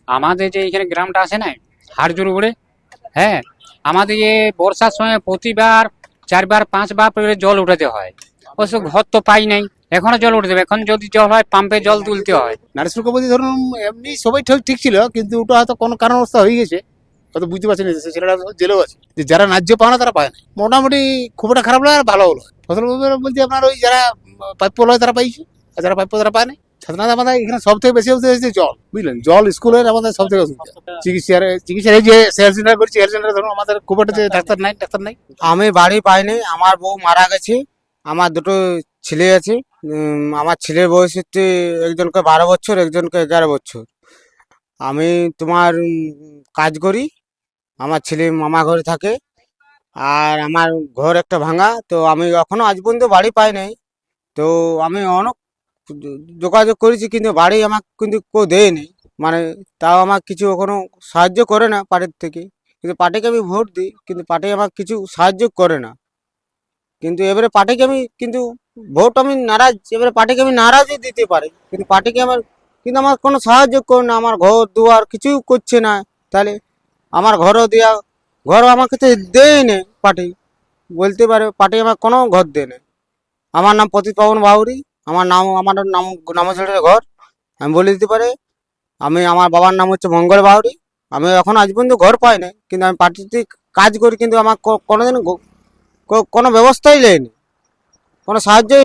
আমাদের যে এখানে গ্রামটা আছে না, হাড়জোর উপরে, হ্যাঁ, আমাদের বর্ষার সময় প্রতিবার 4 বার 5 বার করে জল উঠাতে হয়। অবশ্য ঘর তো পাই নাই, এখনো জল উঠে দেবে। এখন যদি জল হয় পাম্পে জল তুলতে হয়। নারেশ্বর কবি ধরুন এমনি সবাই ঠিক ঠিক ছিল, কিন্তু ওটা হয়তো কোনো কারণ অবস্থা হয়ে গেছে, হয়তো বুঝতে পারছি না। সে ছেলেটা জেলেও আছে, যে যারা ন্যায্য পায় না তারা পায় না। মোটামুটি খুব একটা খারাপ লাগে আর ভালো হলো। ফসল বলতে আপনার ওই যারা প্রাপ্য লয় তারা পাইছে, আর যারা প্রাপ্য তারা পায় না। সাধারণত আমাদের এখানে সব থেকে বেশি অসুবিধা হচ্ছে জল, বুঝলেন। জল স্কুলের আমাদের সব থেকে অসুবিধা। চিকিৎসার এই যে হেলথ সেন্টার করছি, হেলথ সেন্টারে ধরুন আমাদের খুব একটা যে ডাক্তার নাই। আমি বাড়ি পাইনি, আমার বউ মারা গেছে। আমার দুটো ছেলে আছে। আমার ছেলের বয়স হচ্ছে একজনকে 12 বছর, একজনকে 11 বছর। আমি তোমার কাজ করি, আমার ছেলে মামা ঘরে থাকে। আর আমার ঘর একটা ভাঙা, তো আমি এখনো আজ পর্যন্ত বাড়ি পাই নাই। তো আমি অনেক যোগাযোগ করেছি, কিন্তু বাড়ি আমাকে কিন্তু কেউ দেয়নি। মানে তাও আমার কিছু এখনো সাহায্য করে না পার্টির থেকে। কিন্তু পার্টিকে আমি ভোট দিই, কিন্তু পার্টি আমাকে কিছু সাহায্য করে না। কিন্তু এবারে পার্টিকে আমি কিন্তু ভোট আমি নারাজ, এবারে পার্টিকে আমি নারাজই দিতে পারি, কিন্তু পার্টিকে আমার কিন্তু আমার কোনো সাহায্য করে না। আমার ঘর দুয়ার কিছুই করছে না। তাহলে আমার ঘরও দেয়া, ঘর আমার কাছে দেয় না পার্টি। বলতে পারে পার্টি আমার কোনো ঘর দেয় না। আমার নাম প্রতীক পাবন বাউরি, আমার নাম নামছড়ের ঘর। আমি বলে দিতে পারি, আমার বাবার নাম হচ্ছে মঙ্গল বাউরি। আমি এখন আজ পর্যন্ত ঘর পাই না, কিন্তু আমি পার্টিতে কাজ করি, কিন্তু আমার কোনোদিন কোনো ব্যবস্থাই নেয়নি, কোনো সাহায্য